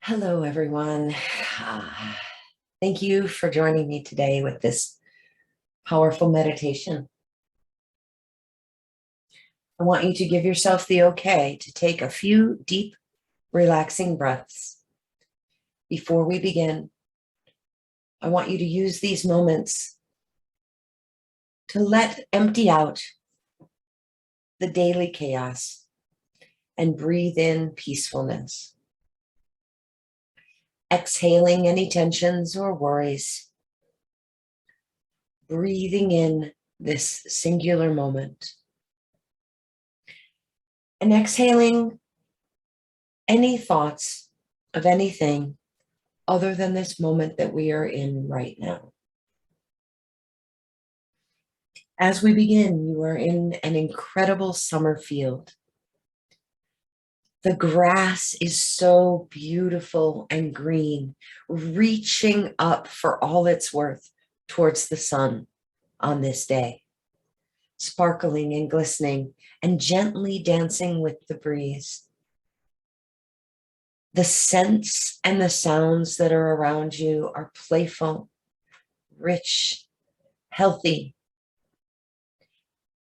Hello, everyone. Thank you for joining me today with this powerful meditation. I want you to give yourself the okay to take a few deep, relaxing breaths. Before we begin, I want you to use these moments to empty out the daily chaos and breathe in peacefulness. Exhaling any tensions or worries. Breathing in this singular moment. And exhaling any thoughts of anything other than this moment that we are in right now. As we begin, you are in an incredible summer field. The grass is so beautiful and green, reaching up for all it's worth towards the sun on this day, sparkling and glistening and gently dancing with the breeze. The scents and the sounds that are around you are playful, rich, healthy.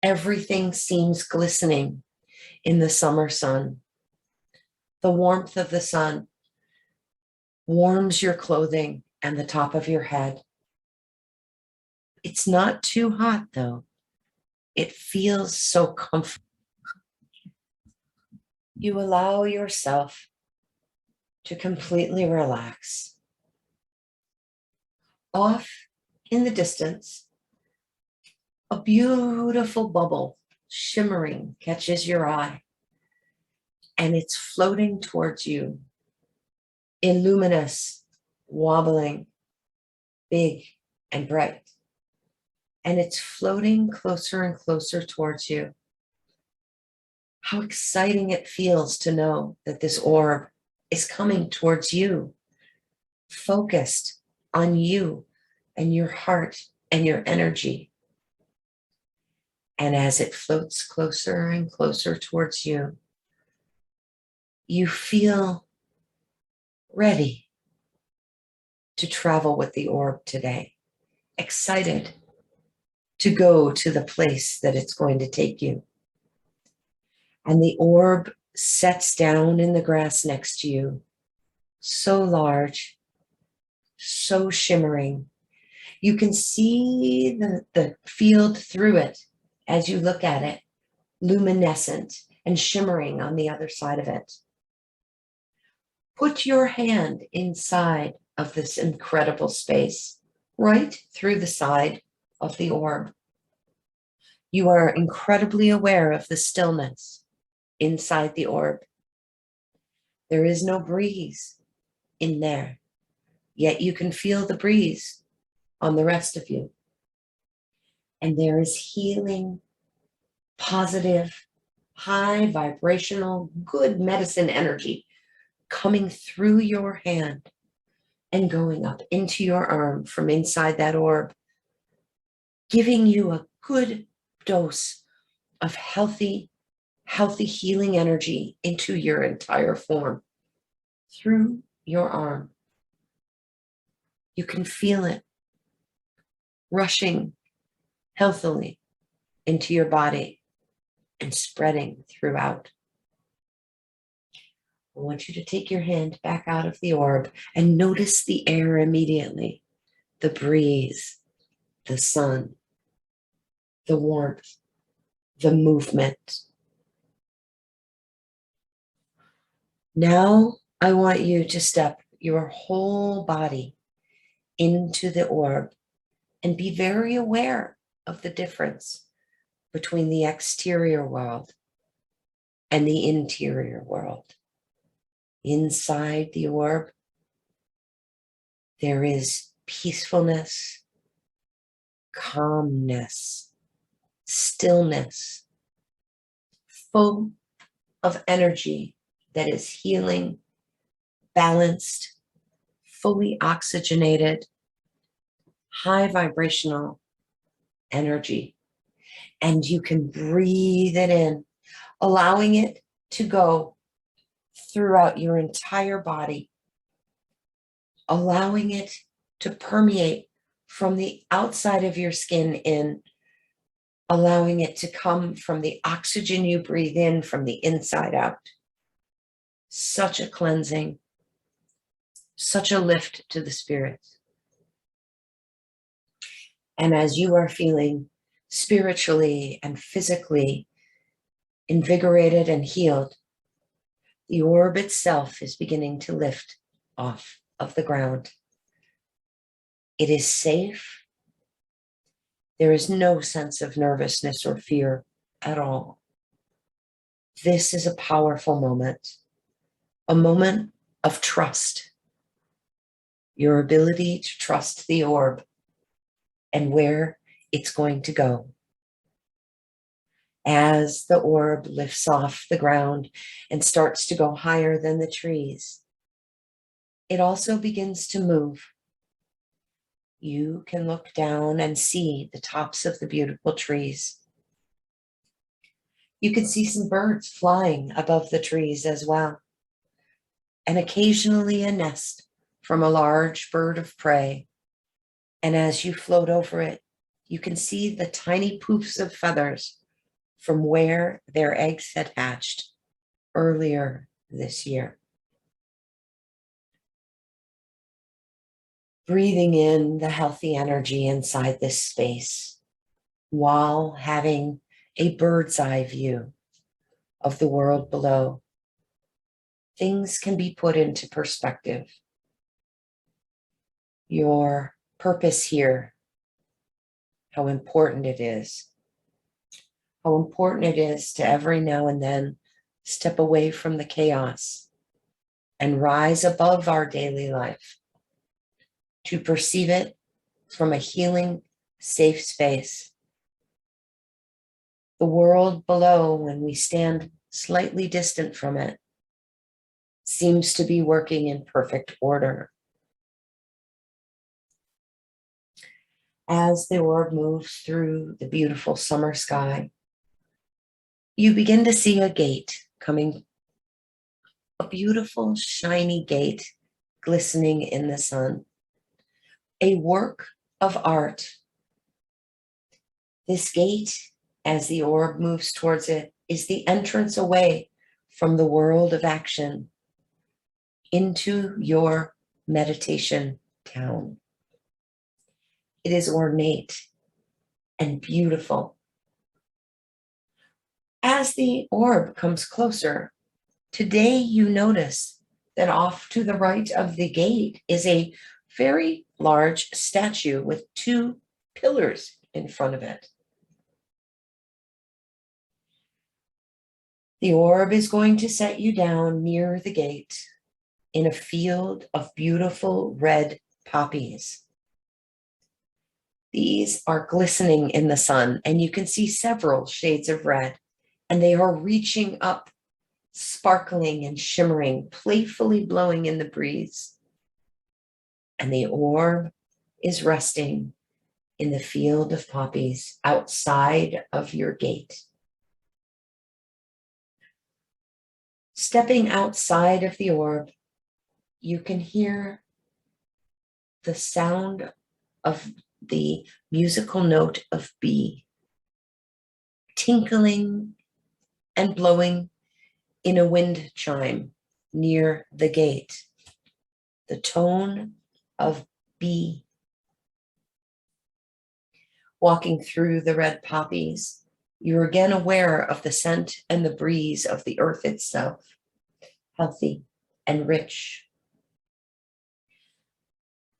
Everything seems glistening in the summer sun. The warmth of the sun warms your clothing and the top of your head. It's not too hot, though. It feels so comfortable. You allow yourself to completely relax. Off in the distance, a beautiful bubble shimmering catches your eye, and it's floating towards you, illuminous, wobbling, big and bright. And it's floating closer and closer towards you. How exciting it feels to know that this orb is coming towards you, focused on you and your heart and your energy. And as it floats closer and closer towards you, you feel ready to travel with the orb today, excited to go to the place that it's going to take you. And the orb sets down in the grass next to you, so large, so shimmering. You can see the field through it as you look at it, luminescent and shimmering on the other side of it. Put your hand inside of this incredible space, right through the side of the orb. You are incredibly aware of the stillness inside the orb. There is no breeze in there, yet you can feel the breeze on the rest of you. And there is healing, positive, high vibrational, good medicine energy coming through your hand and going up into your arm from inside that orb, giving you a good dose of healthy healing energy into your entire form through your arm. You can feel it rushing healthily into your body and spreading throughout. I want you to take your hand back out of the orb and notice the air immediately, the breeze, the sun, the warmth, the movement. Now I want you to step your whole body into the orb and be very aware of the difference between the exterior world and the interior world. Inside the orb, there is peacefulness, calmness, stillness, full of energy that is healing, balanced, fully oxygenated, high vibrational energy. And you can breathe it in, allowing it to go throughout your entire body, allowing it to permeate from the outside of your skin in, allowing it to come from the oxygen you breathe in from the inside out. Such a cleansing, such a lift to the spirit. And as you are feeling spiritually and physically invigorated and healed, the orb itself is beginning to lift off of the ground. It is safe. There is no sense of nervousness or fear at all. This is a powerful moment, a moment of trust. Your ability to trust the orb and where it's going to go. As the orb lifts off the ground and starts to go higher than the trees, it also begins to move. You can look down and see the tops of the beautiful trees. You can see some birds flying above the trees as well, and occasionally a nest from a large bird of prey. And as you float over it, you can see the tiny poofs of feathers from where their eggs had hatched earlier this year. Breathing in the healthy energy inside this space while having a bird's eye view of the world below. Things can be put into perspective. Your purpose here, how important it is. How important it is to every now and then step away from the chaos and rise above our daily life, to perceive it from a healing, safe space. The world below, when we stand slightly distant from it, seems to be working in perfect order. As the orb moves through the beautiful summer sky, you begin to see a gate coming, a beautiful, shiny gate glistening in the sun, a work of art. This gate, as the orb moves towards it, is the entrance away from the world of action into your meditation town. It is ornate and beautiful. As the orb comes closer, today you notice that off to the right of the gate is a very large statue with two pillars in front of it. The orb is going to set you down near the gate in a field of beautiful red poppies. These are glistening in the sun, and you can see several shades of red, and they are reaching up, sparkling and shimmering, playfully blowing in the breeze. And the orb is resting in the field of poppies outside of your gate. Stepping outside of the orb, you can hear the sound of the musical note of B, tinkling and blowing in a wind chime near the gate. The tone of B. Walking through the red poppies, you're again aware of the scent and the breeze of the earth itself, healthy and rich.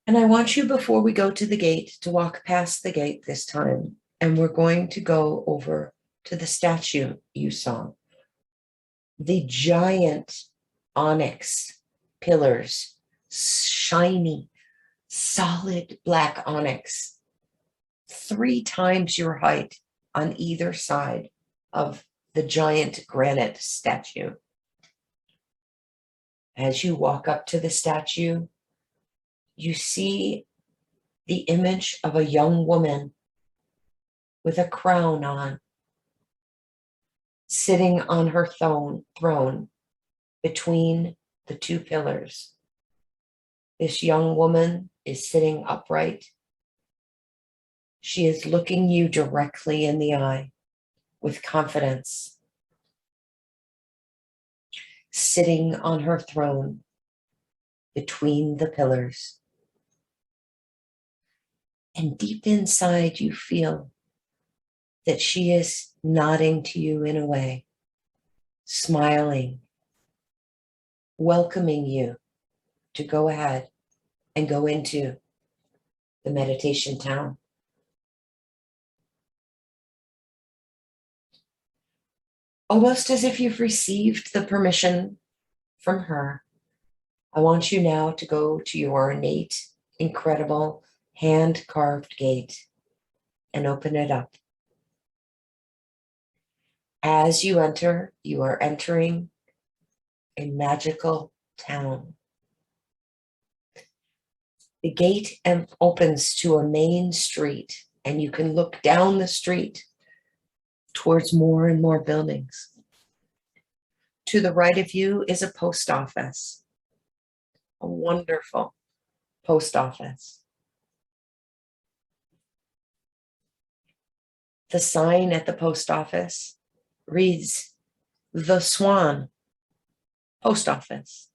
And I want you, before we go to the gate, to walk past the gate this time, and we're going to go over to the statue you saw. The giant onyx pillars, shiny, solid black onyx, 3 times your height on either side of the giant granite statue. As you walk up to the statue, you see the image of a young woman with a crown on, sitting on her throne between the 2 pillars. This young woman is sitting upright. She is looking you directly in the eye with confidence, sitting on her throne between the pillars. And deep inside, you feel that she is nodding to you in a way, smiling, welcoming you to go ahead and go into the meditation town. Almost as if you've received the permission from her, I want you now to go to your innate, incredible, hand-carved gate and open it up. As you enter, you are entering a magical town. The gate opens to a main street, and you can look down the street towards more and more buildings. To the right of you is a post office, a wonderful post office. The sign at the post office reads, "The Swan Post Office."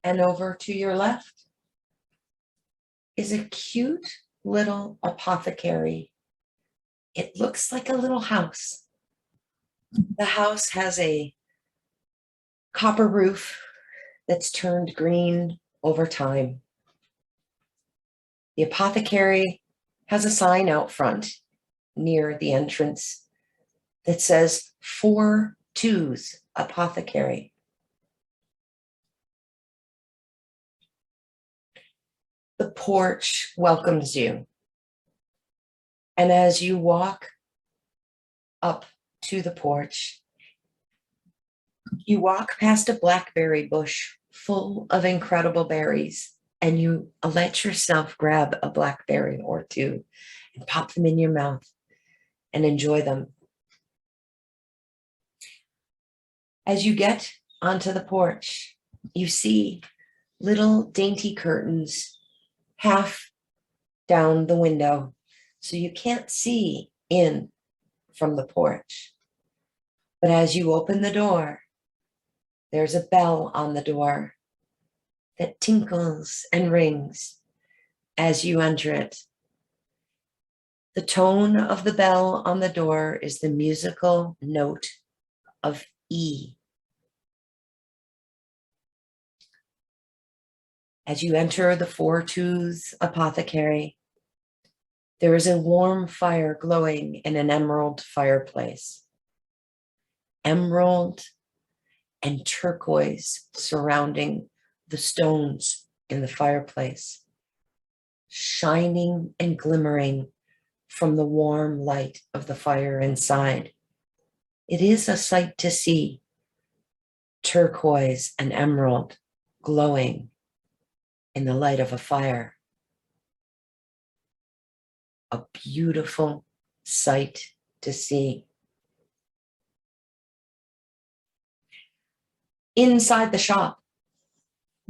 And over to your left is a cute little apothecary. It looks like a little house. The house has a copper roof that's turned green over time. The apothecary has a sign out front near the entrance that says 4 Twos Apothecary. The porch welcomes you. And as you walk up to the porch, you walk past a blackberry bush full of incredible berries, and you let yourself grab a blackberry or two and pop them in your mouth and enjoy them. As you get onto the porch, you see little dainty curtains half down the window, so you can't see in from the porch. But as you open the door, there's a bell on the door that tinkles and rings as you enter it. The tone of the bell on the door is the musical note of E. As you enter the 4 Twos Apothecary, there is a warm fire glowing in an emerald fireplace. Emerald and turquoise surrounding the stones in the fireplace, shining and glimmering from the warm light of the fire inside. It is a sight to see, turquoise and emerald glowing in the light of a fire. A beautiful sight to see. Inside the shop,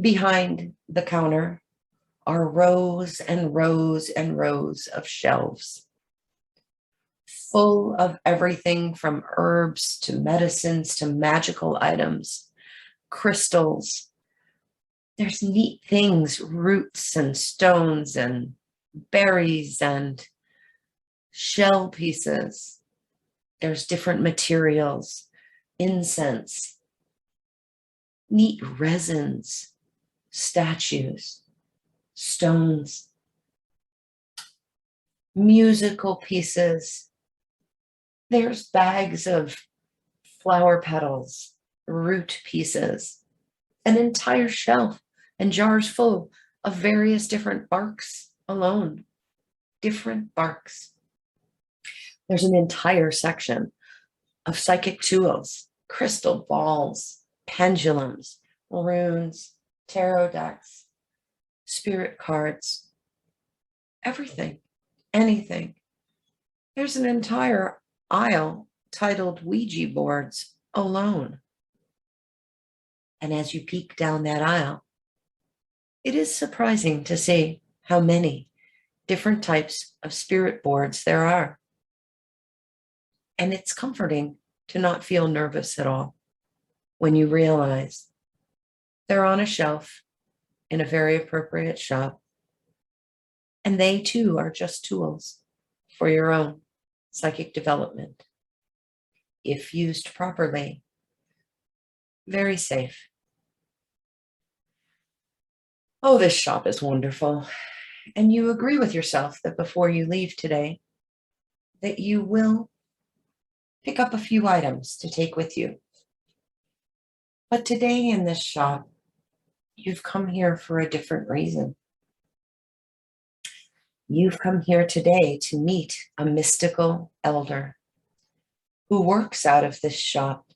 behind the counter, are rows and rows and rows of shelves full of everything from herbs to medicines to magical items, crystals. There's neat things, roots and stones and berries and shell pieces. There's different materials, incense, neat resins, statues, stones, musical pieces. There's bags of flower petals, root pieces, an entire shelf and jars full of various different barks alone, different barks. There's an entire section of psychic tools, crystal balls, pendulums, runes, tarot decks, spirit cards, everything, anything. There's an entire aisle titled Ouija boards alone. And as you peek down that aisle, it is surprising to see how many different types of spirit boards there are. And it's comforting to not feel nervous at all when you realize they're on a shelf in a very appropriate shop. And they too are just tools for your own psychic development. If used properly, very safe. Oh, this shop is wonderful. And you agree with yourself that before you leave today, that you will pick up a few items to take with you. But today in this shop, you've come here for a different reason. You've come here today to meet a mystical elder who works out of this shop.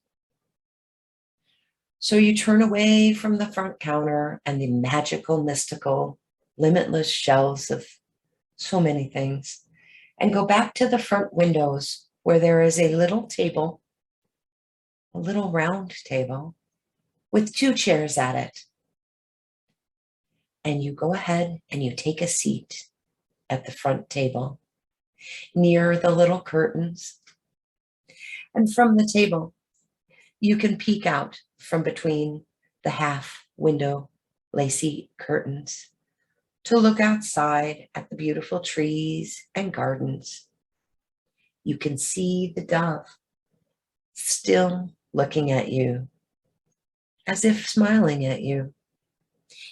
So you turn away from the front counter and the magical, mystical, limitless shelves of so many things, and go back to the front windows where there is a little table, a little round table with 2 chairs at it. And you go ahead and you take a seat at the front table near the little curtains. And from the table, you can peek out from between the half window lacy curtains to look outside at the beautiful trees and gardens. You can see the dove still looking at you as if smiling at you.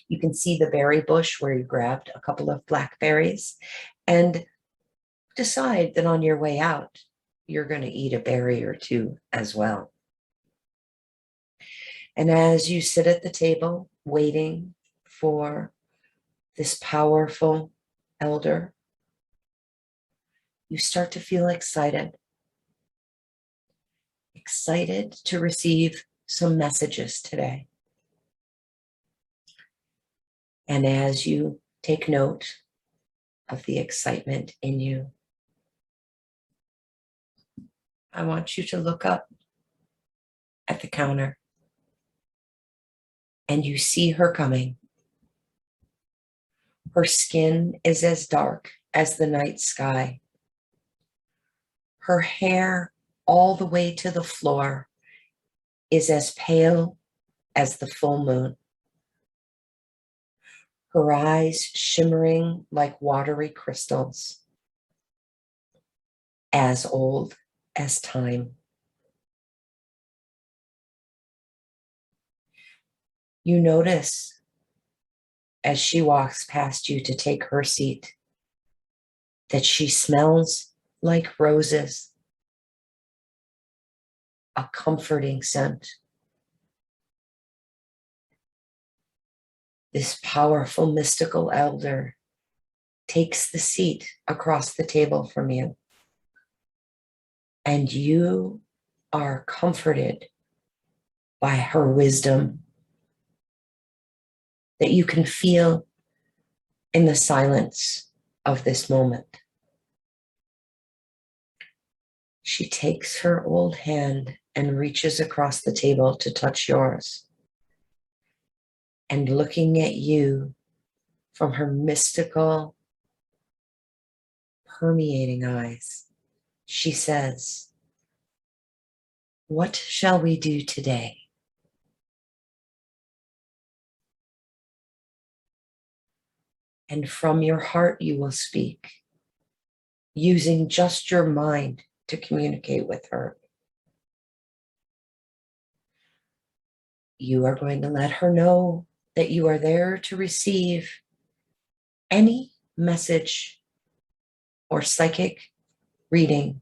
You can see the berry bush where you grabbed a couple of blackberries and decide that on your way out, you're going to eat a berry or 2 as well. And as you sit at the table waiting for this powerful elder, you start to feel excited to receive some messages today. And as you take note of the excitement in you, I want you to look up at the counter and you see her coming. Her skin is as dark as the night sky. Her hair all the way to the floor is as pale as the full moon. Her eyes shimmering like watery crystals, as old as time. You notice as she walks past you to take her seat that she smells like roses, a comforting scent. This powerful mystical elder takes the seat across the table from you, and you are comforted by her wisdom that you can feel in the silence of this moment. She takes her old hand and reaches across the table to touch yours. And looking at you from her mystical, permeating eyes, she says, "What shall we do today?" And from your heart you will speak, using just your mind to communicate with her. You are going to let her know that you are there to receive any message or psychic reading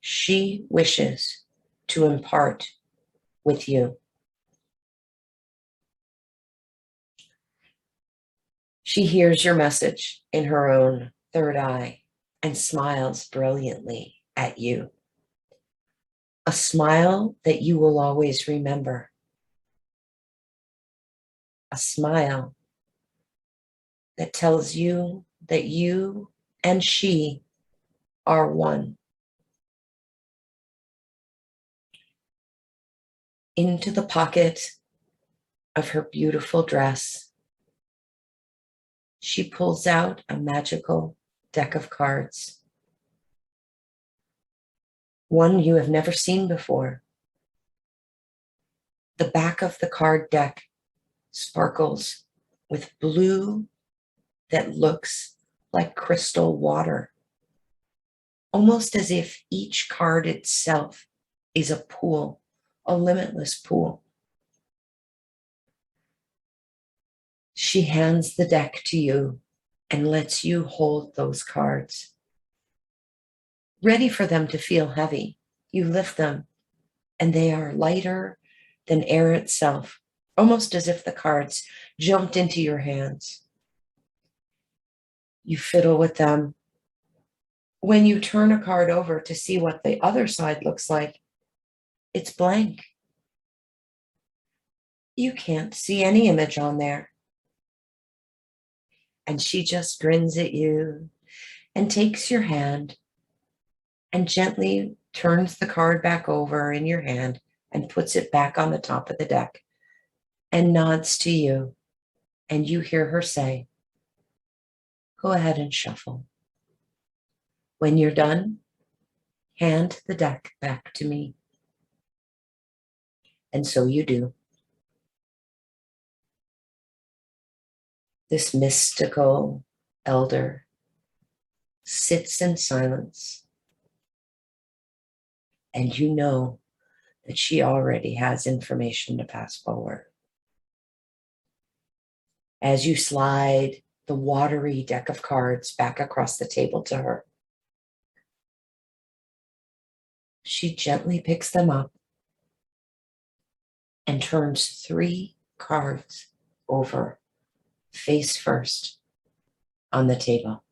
she wishes to impart with you. She hears your message in her own third eye and smiles brilliantly at you. A smile that you will always remember. A smile that tells you that you and she are one. Into the pocket of her beautiful dress, she pulls out a magical deck of cards, one you have never seen before. The back of the card deck sparkles with blue that looks like crystal water, almost as if each card itself is a pool, a limitless pool. She hands the deck to you and lets you hold those cards. Ready for them to feel heavy, you lift them, and they are lighter than air itself, almost as if the cards jumped into your hands. You fiddle with them. When you turn a card over to see what the other side looks like, it's blank. You can't see any image on there. And she just grins at you and takes your hand and gently turns the card back over in your hand and puts it back on the top of the deck and nods to you. And you hear her say, "Go ahead and shuffle. When you're done, hand the deck back to me." And so you do. This mystical elder sits in silence, and you know that she already has information to pass forward. As you slide the watery deck of cards back across the table to her, she gently picks them up and turns 3 cards over face first on the table.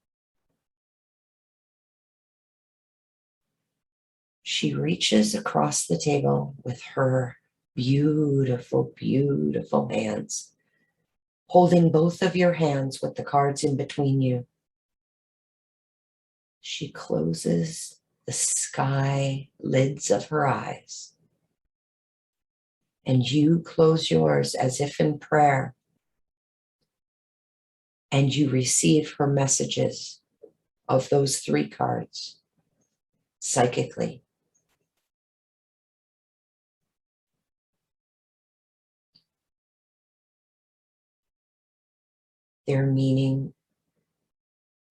She reaches across the table with her beautiful, beautiful hands, holding both of your hands with the cards in between you. She closes the sky lids of her eyes, and you close yours as if in prayer, and you receive her messages of those 3 cards psychically. Their meaning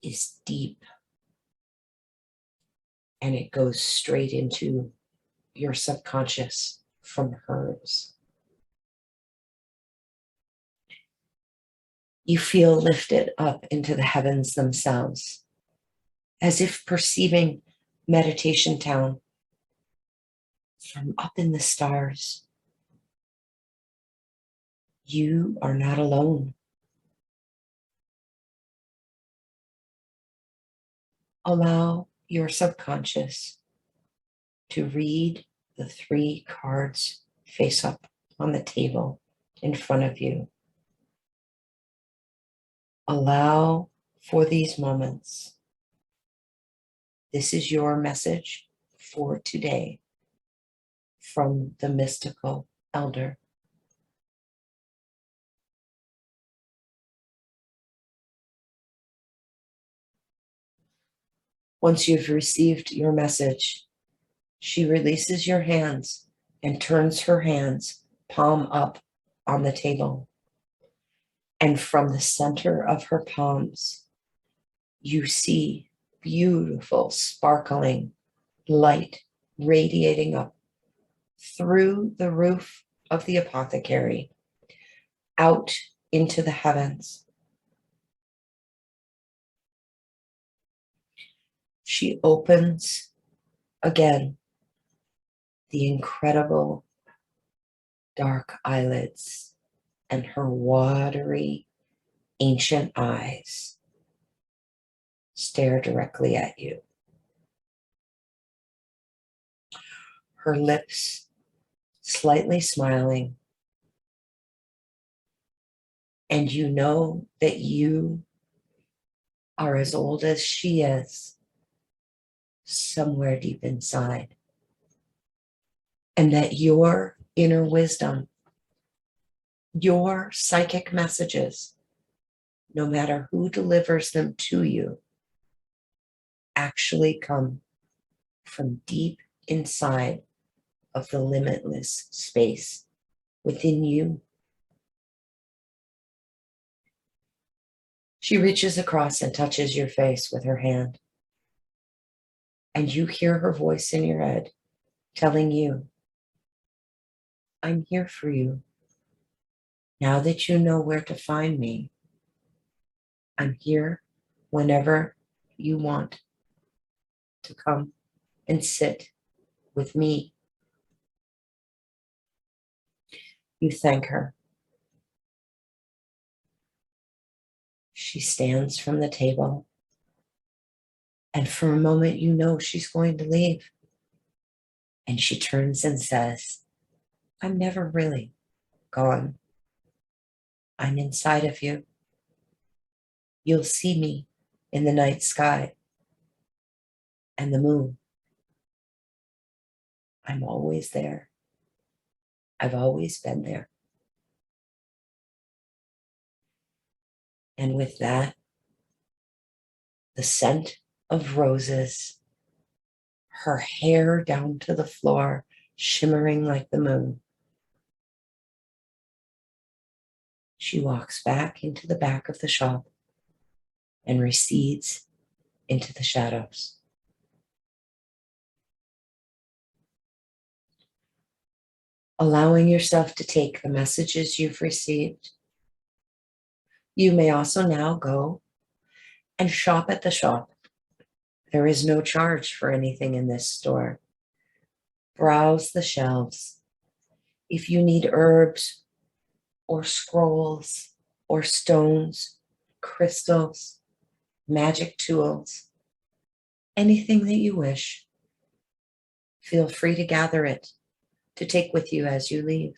is deep, and it goes straight into your subconscious from hers. You feel lifted up into the heavens themselves, as if perceiving Meditation Town from up in the stars. You are not alone. Allow your subconscious to read the 3 cards face up on the table in front of you. Allow for these moments. This is your message for today from the mystical elder. Once you've received your message, she releases your hands and turns her hands palm up on the table. And from the center of her palms, you see beautiful, sparkling light radiating up through the roof of the apothecary, out into the heavens. She opens again the incredible dark eyelids, and her watery, ancient eyes stare directly at you. Her lips slightly smiling, and you know that you are as old as she is, somewhere deep inside, and that your inner wisdom Your psychic messages, no matter who delivers them to you, actually come from deep inside of the limitless space within you. She reaches across and touches your face with her hand, and you hear her voice in your head telling you, I'm here for you. Now that you know where to find me, I'm here whenever you want to come and sit with me. You thank her. She stands from the table, and for a moment you know she's going to leave. And she turns and says, I'm never really gone. I'm inside of you. You'll see me in the night sky and the moon. I'm always there. I've always been there. And with that, the scent of roses, her hair down to the floor, shimmering like the moon. She walks back into the back of the shop and recedes into the shadows. Allowing yourself to take the messages you've received. You may also now go and shop at the shop. There is no charge for anything in this store. Browse the shelves. If you need herbs or scrolls or stones, crystals, magic tools, anything that you wish, feel free to gather it to take with you as you leave.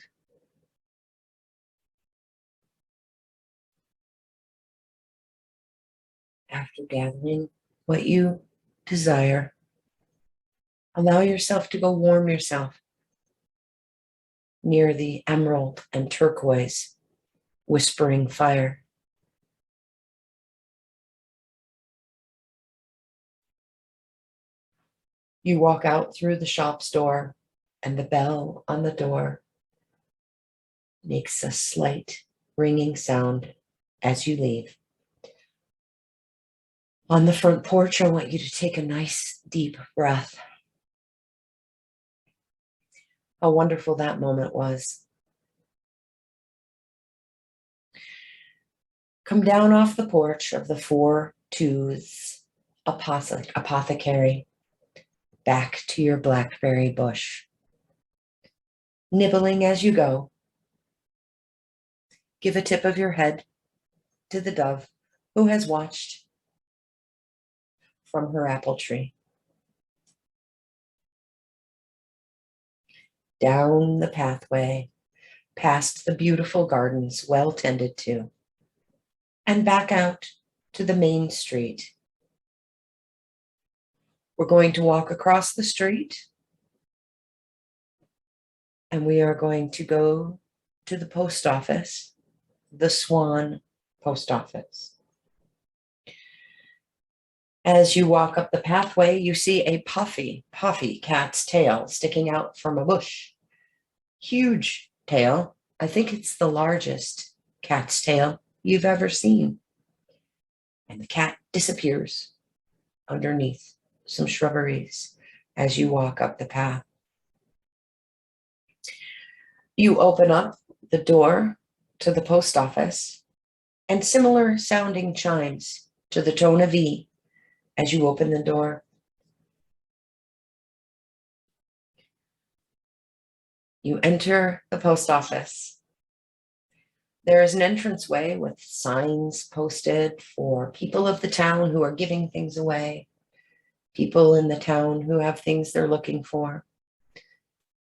After gathering what you desire, allow yourself to go warm yourself near the emerald and turquoise whispering fire. You walk out through the shop's door, and the bell on the door makes a slight ringing sound as you leave. On the front porch, I want you to take a nice deep breath. How wonderful that moment was. Come down off the porch of the Four Tooths apothecary back to your blackberry bush. Nibbling as you go. Give a tip of your head to the dove who has watched from her apple tree. Down the pathway, past the beautiful gardens, well tended to, and back out to the main street. We're going to walk across the street, and we are going to go to the post office, the Swan Post Office. As you walk up the pathway, you see a puffy cat's tail sticking out from a bush. Huge tail. I think it's the largest cat's tail you've ever seen. And the cat disappears underneath some shrubberies as you walk up the path. You open up the door to the post office, and similar sounding chimes to the tone of E as you open the door. You enter the post office. There is an entranceway with signs posted for people of the town who are giving things away, people in the town who have things they're looking for.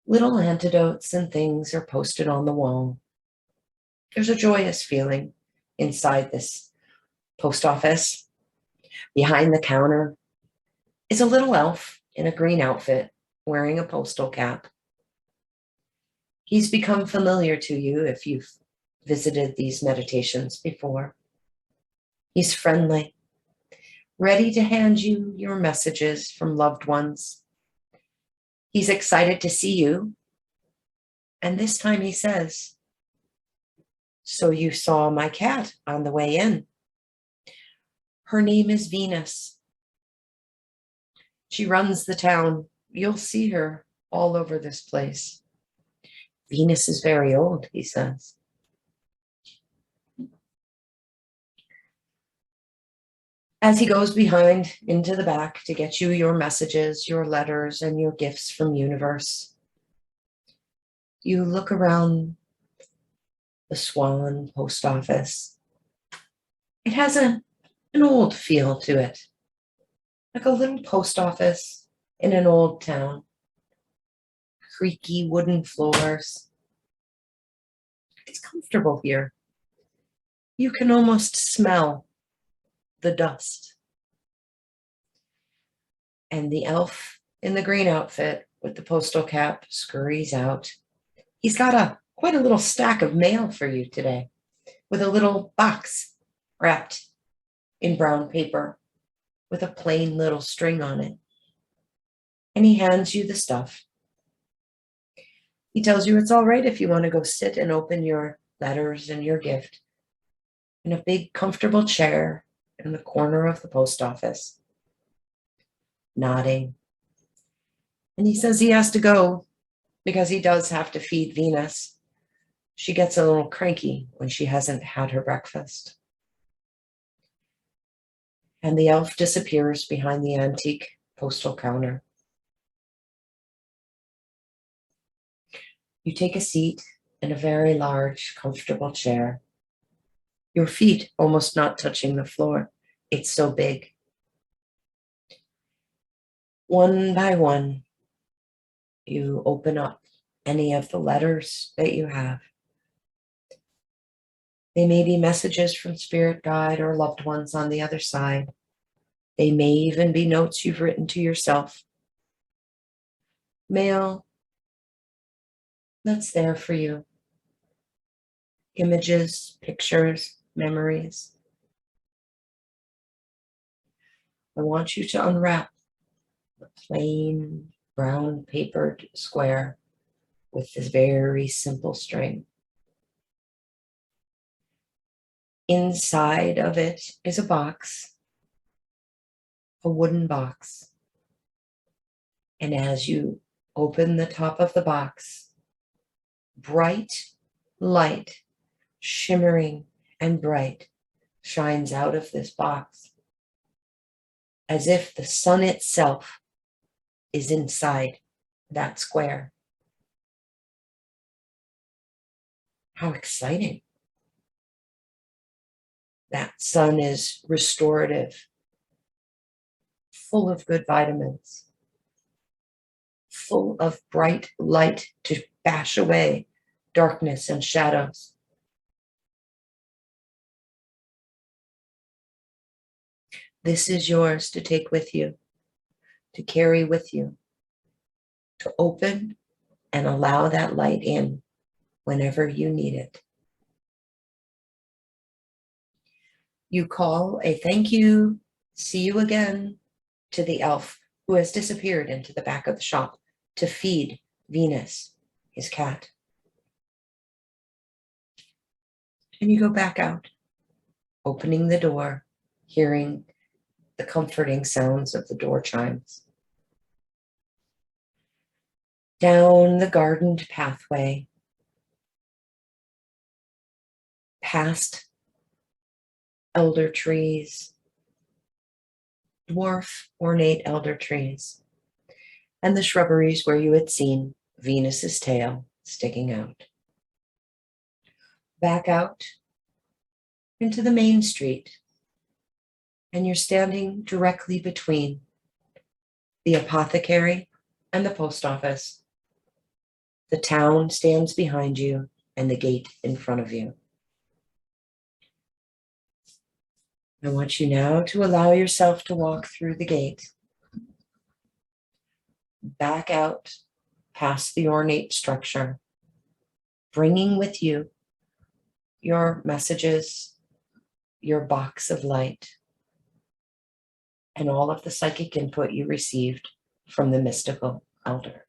Little antidotes and things are posted on the wall. There's a joyous feeling inside this post office. Behind the counter is a little elf in a green outfit wearing a postal cap. He's become familiar to you if you've visited these meditations before. He's friendly, ready to hand you your messages from loved ones. He's excited to see you. And this time he says, "So you saw my cat on the way in. Her name is Venus. She runs the town. You'll see her all over this place. Venus is very old," he says. As he goes behind into the back to get you your messages, your letters, and your gifts from universe, you look around the Swan post office. It has an old feel to it, like a little post office in an old town. Creaky wooden floors. It's comfortable here. You can almost smell the dust. And the elf in the green outfit with the postal cap scurries out. He's got quite a little stack of mail for you today, with a little box wrapped in brown paper with a plain little string on it. And he hands you the stuff. He tells you it's all right if you want to go sit and open your letters and your gift in a big, comfortable chair in the corner of the post office, nodding. And he says he has to go because he does have to feed Venus. She gets a little cranky when she hasn't had her breakfast. And the elf disappears behind the antique postal counter. You take a seat in a very large, comfortable chair, your feet almost not touching the floor. It's so big. One by one, you open up any of the letters that you have. They may be messages from spirit guide or loved ones on the other side. They may even be notes you've written to yourself. Mail that's there for you. Images, pictures, memories. I want you to unwrap the plain brown papered square with this very simple string. Inside of it is a box, a wooden box. And as you open the top of the box, bright light, shimmering and bright, shines out of this box, as if the sun itself is inside that square. How exciting. That sun is restorative, full of good vitamins, full of bright light to bash away darkness and shadows. This is yours to take with you, to carry with you, to open and allow that light in whenever you need it. You call a thank you, see you again to the elf who has disappeared into the back of the shop to feed Venus, his cat. And you go back out, opening the door, hearing the comforting sounds of the door chimes. Down the gardened pathway, past elder trees, dwarf ornate elder trees, and the shrubberies where you had seen Venus's tail sticking out. Back out into the main street, and you're standing directly between the apothecary and the post office. The town stands behind you and the gate in front of you. I want you now to allow yourself to walk through the gate, back out past the ornate structure, bringing with you your messages, your box of light, and all of the psychic input you received from the mystical elder.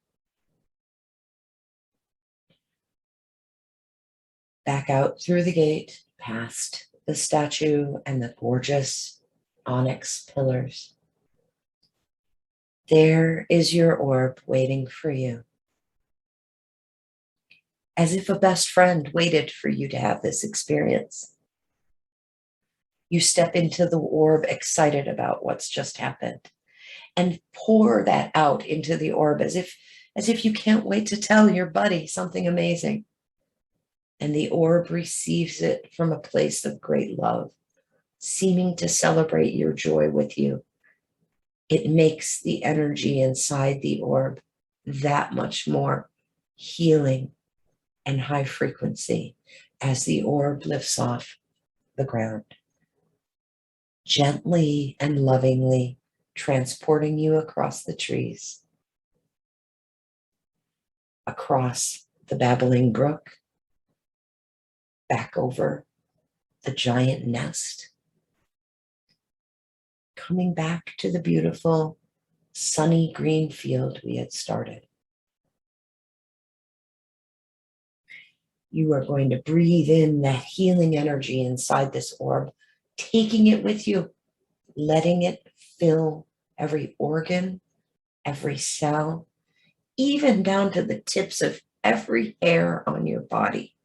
Back out through the gate, past the statue and the gorgeous onyx pillars. There is your orb waiting for you. As if a best friend waited for you to have this experience. You step into the orb excited about what's just happened and pour that out into the orb as if you can't wait to tell your buddy something amazing. And the orb receives it from a place of great love, seeming to celebrate your joy with you. It makes the energy inside the orb that much more healing and high frequency as the orb lifts off the ground, gently and lovingly transporting you across the trees, across the babbling brook, back over the giant nest, coming back to the beautiful sunny green field we had started. You are going to breathe in that healing energy inside this orb, taking it with you, letting it fill every organ, every cell, even down to the tips of every hair on your body.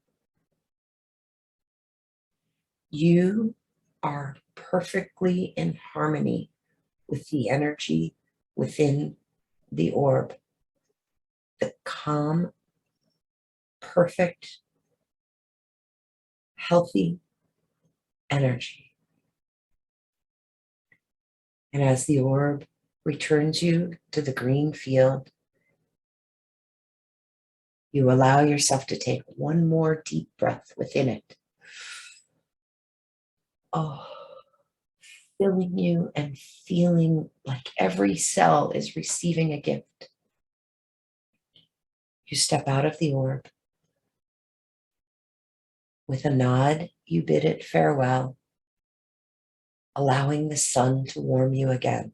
You are perfectly in harmony with the energy within the orb, the calm, perfect, healthy energy. And as the orb returns you to the green field, you allow yourself to take one more deep breath within it. Oh, filling you and feeling like every cell is receiving a gift. You step out of the orb. With a nod, you bid it farewell, allowing the sun to warm you again.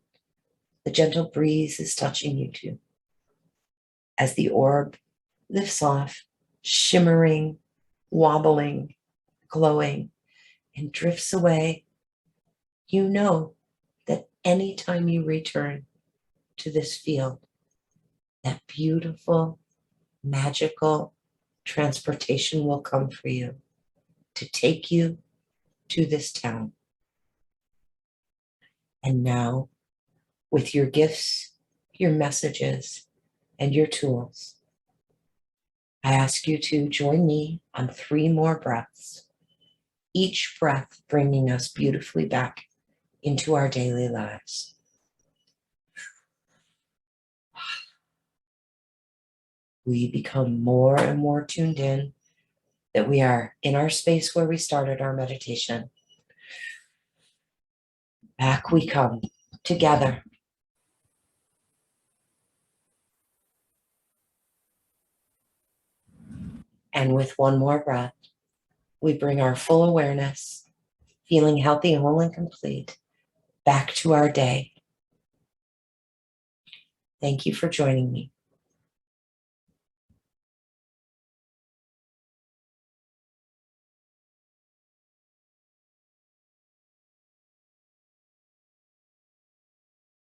The gentle breeze is touching you too. As the orb lifts off, shimmering, wobbling, glowing, and drifts away, you know that anytime you return to this field, that beautiful, magical transportation will come for you to take you to this town. And now, with your gifts, your messages, and your tools, I ask you to join me on 3 more breaths, each breath bringing us beautifully back into our daily lives. We become more and more tuned in that we are in our space where we started our meditation. Back we come together. And with one more breath, we bring our full awareness, feeling healthy, whole, and complete, back to our day. Thank you for joining me.